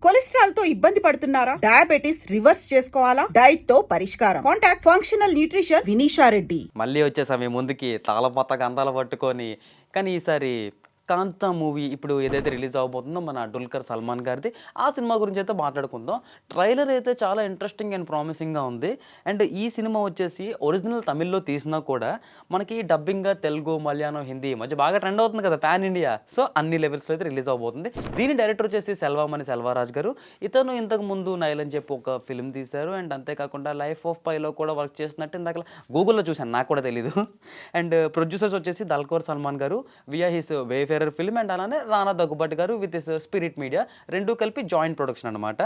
Cholesterol తో ఇబ్బంది పడుతున్నారా? డయాబెటిస్ రివర్స్ చేసుకోవాలా? డైట్ తో పరిష్కారం. Contact functional nutrition Vineesha Reddy. మళ్ళీ వచ్చేసాం మీ ముందుకి తాళమత్త గంధాలు పట్టుకొని. కానీ ఈసారి కాంతా మూవీ ఇప్పుడు ఏదైతే రిలీజ్ అవబోతుందో మన డుల్కర్ సల్మాన్ గారిది, ఆ సినిమా గురించి అయితే మాట్లాడుకుందాం. ట్రైలర్ అయితే చాలా ఇంట్రెస్టింగ్ అండ్ ప్రామిసింగ్గా ఉంది. అండ్ ఈ సినిమా వచ్చేసి ఒరిజినల్ తమిళ్లో తీసినా కూడా మనకి డబ్బింగ్గా తెలుగు, మలయాళం, హిందీ ఈ మధ్య బాగా ట్రెండ్ అవుతుంది కదా పాన్ ఇండియా. సో అన్ని లెవెల్స్లో అయితే రిలీజ్ అవబోతుంది. దీని డైరెక్టర్ వచ్చేసి సెల్వమణి సెల్వరాజ్ గారు. ఇతను ఇంతకు ముందు నైల్ అని చెప్పి ఒక ఫిల్మ్ తీశారు. అండ్ అంతేకాకుండా లైఫ్ ఆఫ్ పైలో కూడా వర్క్ చేసినట్టు ఇందాక గూగుల్లో చూశాను, నాకు కూడా తెలీదు. అండ్ ప్రొడ్యూసర్స్ వచ్చేసి దల్కర్ సల్మాన్ గారు via his Wayfarer film, and అలానే రానా దగ్గుబాటి గారు విత్ హిస్ స్పిరిట్ మీడియా, రెండు కలిపి జాయింట్ ప్రొడక్షన్ అనమాట.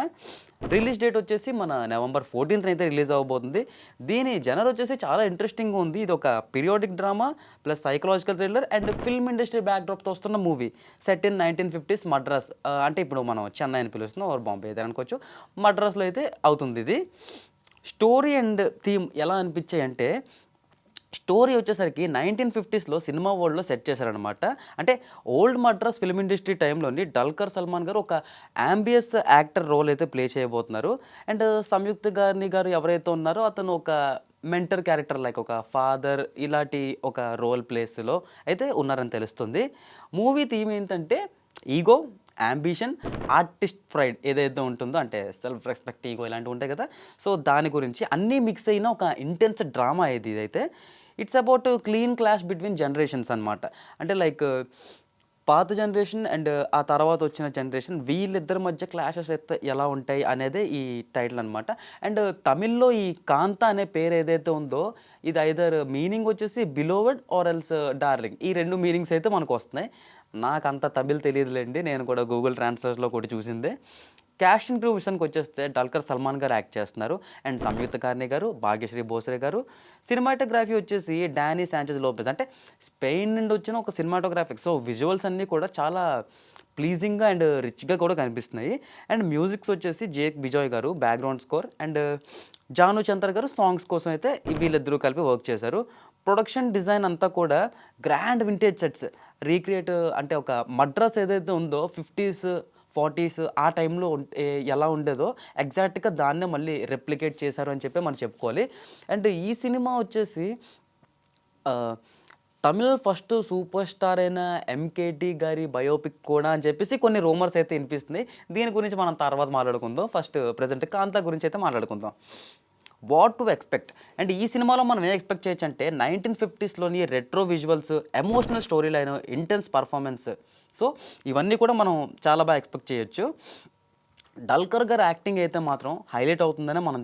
రిలీజ్ డేట్ వచ్చేసి మన November 14th అయితే రిలీజ్ అవ్వబోతుంది. దీని జనర్ వచ్చేసి చాలా ఇంట్రెస్టింగ్గా ఉంది. ఇది ఒక periodic drama plus psychological thriller and film industry బ్యాక్డ్రాప్తో వస్తున్న movie. Set in 1950s Madras, అంటే ఇప్పుడు మనం చెన్నై అని పిలుస్తున్నాం, ఓర్ బాంబే అయితే అనుకోవచ్చు. మద్రాస్లో అయితే అవుతుంది ఇది. స్టోరీ అండ్ థీమ్ ఎలా అనిపించాయంటే, స్టోరీ వచ్చేసరికి 1950sలో సినిమా వరల్డ్లో సెట్ చేశారనమాట. అంటే ఓల్డ్ మద్రాస్ ఫిల్మ్ ఇండస్ట్రీ టైంలోని డల్కర్ సల్మాన్ గారు ఒక యాంబియస్ యాక్టర్ రోల్ అయితే ప్లే చేయబోతున్నారు. అండ్ సంయుక్త గారు ఎవరైతే ఉన్నారో అతను ఒక మెంటర్ క్యారెక్టర్ లైక్ ఒక ఫాదర్ ఇలాంటి ఒక రోల్ ప్లేస్లో అయితే ఉన్నారని తెలుస్తుంది. మూవీ థీమ్ ఏంటంటే ఈగో, యాంబిషన్, ఆర్టిస్ట్ ప్రైడ్ ఏదైతే ఉంటుందో, అంటే సెల్ఫ్ రెస్పెక్ట్, ఈగో ఇలాంటివి ఉంటాయి కదా. సో దాని గురించి అన్నీ మిక్స్ అయిన ఒక ఇంటెన్స్ డ్రామా ఇదైతే. It's about clean clash between generations అనమాట. అంటే లైక్ పాత జనరేషన్ అండ్ ఆ తర్వాత వచ్చిన జనరేషన్, వీళ్ళిద్దరి మధ్య క్లాషెస్ అయితే ఎలా ఉంటాయి అనేదే ఈ టైటిల్ అనమాట. అండ్ తమిళ్లో ఈ కాంతా అనే పేరు ఏదైతే ఉందో, ఇది ఐదర్ మీనింగ్ వచ్చేసి బిలోవెడ్ ఆర్ ఎల్స్ డార్లింగ్, ఈ రెండు మీనింగ్స్ అయితే మనకు వస్తున్నాయి. నాకు అంత తమిళ్ తెలియదులేండి, నేను కూడా గూగుల్ ట్రాన్స్లేట్లో కూడా చూసిందే. క్యాస్ట్ అండ్ క్రూ విషయానికి వచ్చేస్తే డల్కర్ సల్మాన్ గారు యాక్ట్ చేస్తున్నారు. అండ్ సంయుక్త కార్ని గారు, భాగ్యశ్రీ భోసరే గారు. సినిమాటోగ్రఫీ వచ్చేసి డానీ శాంచెజ్ లోపెజ్, అంటే స్పెయిన్ నుండి వచ్చిన ఒక సినిమాటోగ్రాఫిక్. సో విజువల్స్ అన్నీ కూడా చాలా ప్లీజింగ్గా అండ్ రిచ్గా కూడా కనిపిస్తున్నాయి. అండ్ మ్యూజిక్స్ వచ్చేసి జేక్ బిజాయ్ గారు బ్యాక్గ్రౌండ్ స్కోర్, అండ్ జాను చంద్ర గారు సాంగ్స్ కోసం అయితే వీళ్ళిద్దరూ కలిపి వర్క్ చేశారు. ప్రొడక్షన్ డిజైన్ అంతా కూడా గ్రాండ్ వింటేజ్ సెట్స్ రీక్రియేట్, అంటే ఒక మద్రాస్ ఏదైతే ఉందో 50s 40s ఆ టైంలో ఎలా ఉండేదో ఎగ్జాక్ట్గా దాన్నే మళ్ళీ రెప్లికేట్ చేశారు అని చెప్పి మనం చెప్పుకోవాలి. అండ్ ఈ సినిమా వచ్చేసి తమిళ్ ఫస్ట్ సూపర్ స్టార్ అయిన ఎంకేటి గారి బయోపిక్ కూడా అని చెప్పేసి కొన్ని రూమర్స్ అయితే వినిపిస్తున్నాయి. దీని గురించి మనం తర్వాత మాట్లాడుకుందాం. ఫస్ట్ ప్రజెంట్ కాంతా గురించి అయితే మాట్లాడుకుందాం. వాట్ టు ఎక్స్పెక్ట్, అండ్ ఈ సినిమాలో మనం ఏం ఎక్స్పెక్ట్ చేయొచ్చు అంటే 1950sలోని retro visuals, emotional story line, intense performance. So ఇవన్నీ కూడా మనం చాలా బాగా ఎక్స్పెక్ట్ చేయొచ్చు. డల్కర్ గారు యాక్టింగ్ అయితే మాత్రం హైలైట్ అవుతుందని మనం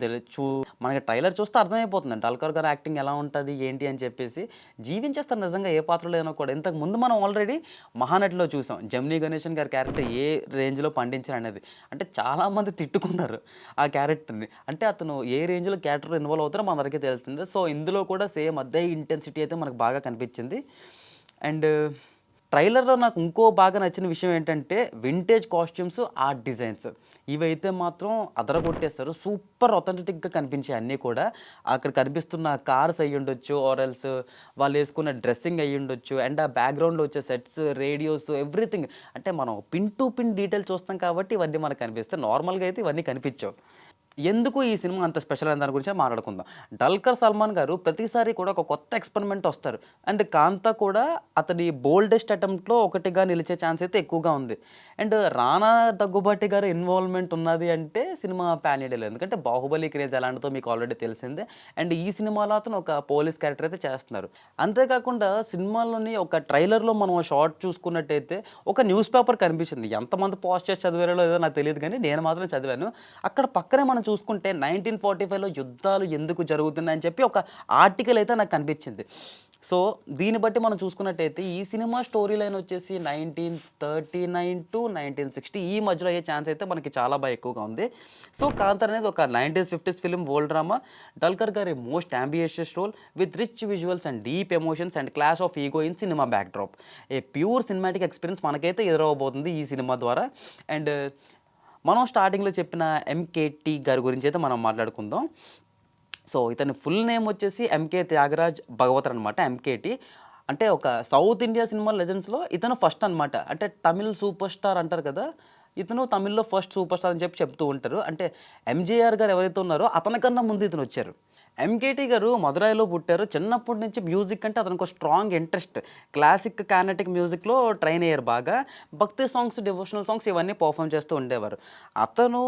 మనకి ట్రైలర్ చూస్తే అర్థమైపోతుంది డల్కర్ గారు యాక్టింగ్ ఎలా ఉంటుంది ఏంటి అని చెప్పేసి. జీవించేస్తారు నిజంగా ఏ పాత్రలో అయినా కూడా. ఇంతకు ముందు మనం ఆల్రెడీ మహానటిలో చూసాం జమినీ గణేశన్ గారి క్యారెక్టర్ ఏ రేంజ్లో పండించారు అనేది. అంటే చాలామంది తిట్టుకున్నారు ఆ క్యారెక్టర్ని. అంటే అతను ఏ రేంజ్లో క్యారెక్టర్ ఇన్వాల్వ్ అవుతారో మనకి తెలుస్తుంది. సో ఇందులో కూడా సేమ్ అదే ఇంటెన్సిటీ అయితే మనకు బాగా కనిపించింది. అండ్ ట్రైలర్లో నాకు ఇంకో బాగా నచ్చిన విషయం ఏంటంటే వింటేజ్ కాస్ట్యూమ్స్, ఆర్ట్ డిజైన్స్, ఇవైతే మాత్రం అదరగొట్టేస్తారు. సూపర్ ఒథెంటిక్గా కనిపించాయి అన్నీ కూడా. అక్కడ కనిపిస్తున్న కార్స్ అయ్యి ఉండొచ్చు, ఆర్ఎల్స్ వాళ్ళు వేసుకున్న డ్రెస్సింగ్ అయ్యి ఉండొచ్చు, అండ్ ఆ బ్యాక్గ్రౌండ్లో వచ్చే సెట్స్, రేడియోస్, ఎవ్రీథింగ్. అంటే మనం పిన్ టు పిన్ డీటెయిల్ చూస్తాం కాబట్టి ఇవన్నీ మనకు కనిపిస్తాయి. నార్మల్గా అయితే ఇవన్నీ కనిపించవు. ఎందుకు ఈ సినిమా అంత స్పెషల్ అని దాని గురించి మాట్లాడుకుందాం. డల్కర్ సల్మాన్ గారు ప్రతిసారి కూడా ఒక కొత్త ఎక్స్పెరిమెంట్ వస్తారు. అండ్ కాంతా కూడా అతని బోల్డెస్ట్ అటెంప్ట్లో ఒకటిగా నిలిచే ఛాన్స్ అయితే ఎక్కువగా ఉంది. అండ్ రానా దగ్గుబాటి గారు ఇన్వాల్వ్మెంట్ ఉన్నది అంటే సినిమా ప్యాన్ ఇండియాలో, ఎందుకంటే బాహుబలి క్రేజ్ ఎలాంటిదో మీకు ఆల్రెడీ తెలిసిందే. అండ్ ఈ సినిమాలో అతను ఒక పోలీస్ క్యారెక్టర్ అయితే చేస్తున్నారు. అంతేకాకుండా సినిమాలోని ఒక ట్రైలర్లో మనం షార్ట్ చూసుకున్నట్టయితే ఒక న్యూస్ పేపర్ కనిపించింది. ఎంతమంది పోస్ట్ చేసి చదివారో లేదో నాకు తెలియదు, కానీ నేను మాత్రం చదివాను. అక్కడ పక్కనే మనం చూసుకుంటే 1945లో యుద్ధాలు ఎందుకు జరుగుతున్నాయని చెప్పి ఒక ఆర్టికల్ అయితే నాకు కనిపించింది. సో దీన్ని బట్టి మనం చూసుకున్నట్టయితే ఈ సినిమా స్టోరీ లైన్ వచ్చేసి 1939 to 1960 ఈ మధ్యలో అయ్యే ఛాన్స్ అయితే మనకి చాలా బాగా ఎక్కువగా ఉంది. సో కాంతార అనేది ఒక 1950s film world drama. Dulquer గారి most ambitious role with rich visuals and deep emotions and clash of ego in cinema backdrop. A pure cinematic experience మనకైతే ఎదురవబోతుంది ఈ సినిమా ద్వారా. అండ్ మనం స్టార్టింగ్లో చెప్పిన ఎంకేటి గారి గురించి అయితే మనం మాట్లాడుకుందాం. సో ఇతని ఫుల్ నేమ్ వచ్చేసి ఎంకే త్యాగరాజ్ భగవతర్ అనమాట. ఎంకేటి అంటే ఒక సౌత్ ఇండియా సినిమా లెజెండ్స్లో ఇతను ఫస్ట్ అనమాట. అంటే తమిళ్ సూపర్ స్టార్ అంటారు కదా, ఇతను తమిళ్లో ఫస్ట్ సూపర్ స్టార్ అని చెప్పి చెప్తూ ఉంటారు. అంటే ఎంజీఆర్ గారు ఎవరైతే ఉన్నారో అతనికన్నా ముందు ఇతను వచ్చారు. ఎంకేటీ గారు మదురైలో పుట్టారు. చిన్నప్పటి నుంచి మ్యూజిక్ అంటే అతనికి ఒక స్ట్రాంగ్ ఇంట్రెస్ట్. క్లాసిక్ కానటిక్ మ్యూజిక్లో ట్రైన్ అయ్యారు బాగా. భక్తి సాంగ్స్, డివోషనల్ సాంగ్స్ ఇవన్నీ పర్ఫామ్ చేస్తూ ఉండేవారు. అతను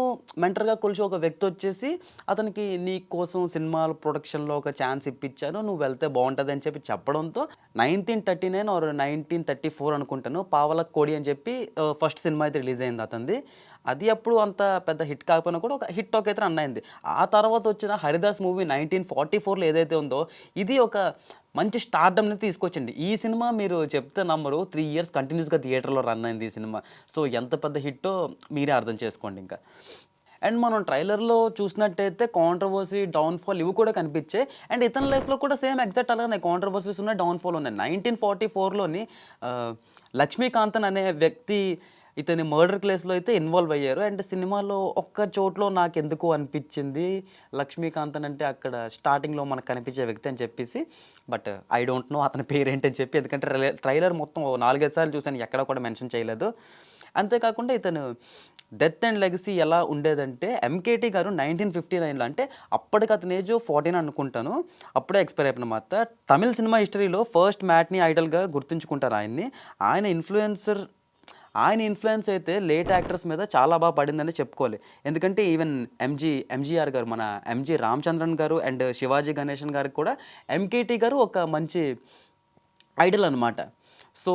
మెంటర్గా కొలిసి ఒక వ్యక్తి వచ్చేసి అతనికి నీ కోసం సినిమాల ప్రొడక్షన్లో ఒక ఛాన్స్ ఇప్పించాను, నువ్వు వెళ్తే బాగుంటుంది అని చెప్పి చెప్పడంతో 1939 ఆర్ 1934 అనుకుంటాను పావలక్ కోడి అని చెప్పి ఫస్ట్ సినిమా అయితే రిలీజ్ అయింది అతనిది. అది అప్పుడు అంత పెద్ద హిట్ కాకపోయినా కూడా ఒక హిట్ టాక్ అయితే రన్ అయింది. ఆ తర్వాత వచ్చిన హరిదాస్ మూవీ 1944లో ఏదైతే ఉందో ఇది ఒక మంచి స్టార్డమ్ని తీసుకొచ్చింది. ఈ సినిమా మీరు చెప్తే నమ్మరు, 3 ఇయర్స్ కంటిన్యూస్గా థియేటర్లో రన్ అయింది ఈ సినిమా. సో ఎంత పెద్ద హిట్టో మీరే అర్థం చేసుకోండి ఇంకా. అండ్ మనం ట్రైలర్లో చూసినట్టయితే కాంట్రవర్సీ, డౌన్ఫాల్ ఇవి కూడా కనిపించాయి. అండ్ ఇతని లైఫ్లో కూడా సేమ్ ఎగ్జాక్ట్ అలానే కాంట్రవర్సీస్ ఉన్నాయి, డౌన్ఫాల్ ఉన్నాయి. 1944లోని లక్ష్మీకాంతన్ అనే వ్యక్తి ఇతని మర్డర్ కేసులో అయితే ఇన్వాల్వ్ అయ్యారు. అండ్ సినిమాలో ఒక్క చోట్లో నాకు ఎందుకు అనిపించింది లక్ష్మీకాంతన్ అంటే అక్కడ స్టార్టింగ్లో మనకు కనిపించే వ్యక్తి అని చెప్పేసి. బట్ ఐ డోంట్ నో అతని పేరేంటి అని చెప్పి, ఎందుకంటే ట్రైలర్ మొత్తం 4-5 సార్లు చూసాను, ఎక్కడ కూడా మెన్షన్ చేయలేదు. అంతేకాకుండా ఇతను డెత్ అండ్ లెగసీ ఎలా ఉండేదంటే ఎంకేటీ గారు 1959లో అంటే అప్పటికి అతని ఏజ్ 14 అనుకుంటాను, అప్పుడే ఎక్స్పైర్ అయిపోయినమాట. తమిళ సినిమా హిస్టరీలో ఫస్ట్ మ్యాట్నీ ఐడల్గా గుర్తుంచుకుంటారు ఆయన్ని. ఆయన ఇన్ఫ్లుయెన్స్ అయితే లేట్ యాక్టర్స్ మీద చాలా బాగా పడిందని చెప్పుకోవాలి. ఎందుకంటే ఈవెన్ ఎంజీఆర్ గారు, మన ఎంజీ రామచంద్రన్ గారు అండ్ శివాజీ గణేశన్ గారికి కూడా ఎంకేటీ గారు ఒక మంచి ఐడల్ అనమాట. సో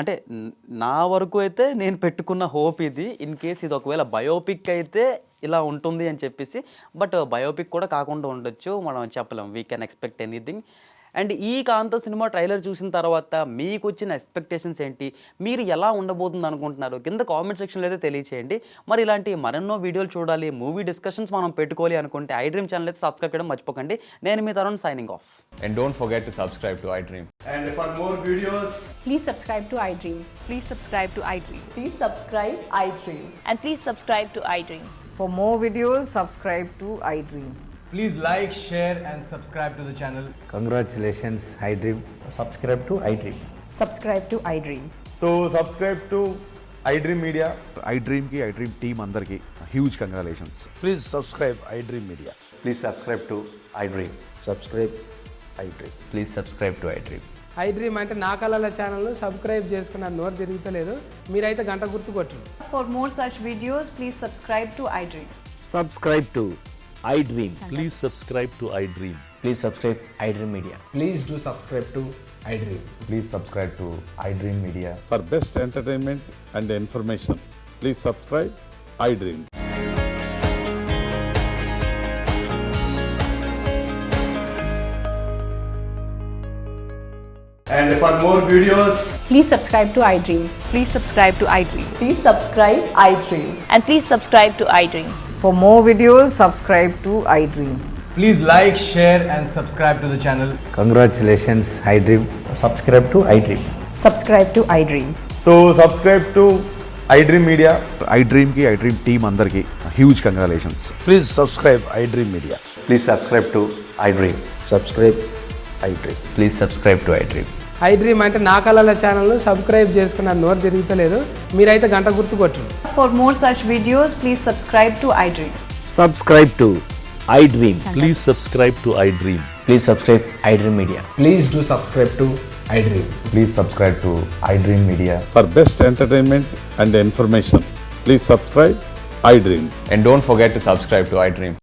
అంటే నా వరకు అయితే నేను పెట్టుకున్న హోప్ ఇది. ఇన్ కేస్ ఇది ఒకవేళ బయోపిక్ అయితే ఇలా ఉంటుంది అని చెప్పేసి, బట్ బయోపిక్ కూడా కాకుండా ఉండొచ్చు, మనం చెప్పలేం. We can expect anything. And ఈ కాంత సినిమా ట్రైలర్ చూసిన తర్వాత మీకు వచ్చిన ఎక్స్పెక్టేషన్స్ ఏంటి, మీరు ఎలా ఉండబోతుంది అనుకుంటున్నారు కింద కామెంట్ సెక్షన్లో అయితే తెలియచేయండి. మరి ఇలాంటి మరెన్నో వీడియోలు చూడాలి, మూవీ డిస్కషన్స్ మనం పెట్టుకోవాలి అనుకుంటే iDream ఛానల్ అయితే సబ్స్క్రైబ్ చేయడం మర్చిపోకండి. నేను మీ Tarun signing off. And don't forget to subscribe to iDream. And for more videos, Please subscribe to iDream. Please subscribe to iDream. Please subscribe iDream. And please subscribe to iDream. For more videos, subscribe to iDream. please like, share and subscribe to the channel. Congratulations, iDream. subscribe to iDream. Subscribe to iDream. So subscribe to iDream Media. iDream ki iDream team andarki huge congratulations. Please subscribe iDream Media. Please subscribe to iDream. Subscribe iDream. Please subscribe to iDream. iDream అంటే నా కళల channel subscribe చేసుకున్న నోరు తిరుగుతలేదు, మీరైతే గంట గుర్తు కొట్టండి. For more such videos, please subscribe to iDream. Subscribe to iDream. Please subscribe to iDream. Please subscribe iDream Media. Please do subscribe to iDream. Please subscribe to iDream Media. For best entertainment and information, please subscribe iDream. And for more videos, Please subscribe to iDream. Please subscribe to iDream. Please subscribe iDream. And please subscribe to iDream. For more videos, subscribe to iDream. please like, share and subscribe to the channel. Congratulations, iDream. Subscribe to iDream. Subscribe to iDream. So subscribe to iDream Media. iDream ki iDream team andarki huge congratulations. Please subscribe iDream Media. Please subscribe to iDream. Subscribe iDream. Please subscribe to iDream. iDream అంటే నా కళల channel subscribe చేసుకున్న నోరు తిరుగుతలేదు, మీరైతే గంట గుర్తు కొట్టండి. For more such videos, please subscribe to iDream. Subscribe to iDream. Please subscribe to iDream. Please subscribe iDream Media. Please do subscribe to iDream. Please subscribe to iDream Media. For best entertainment and information, please subscribe iDream. And don't forget to subscribe to iDream.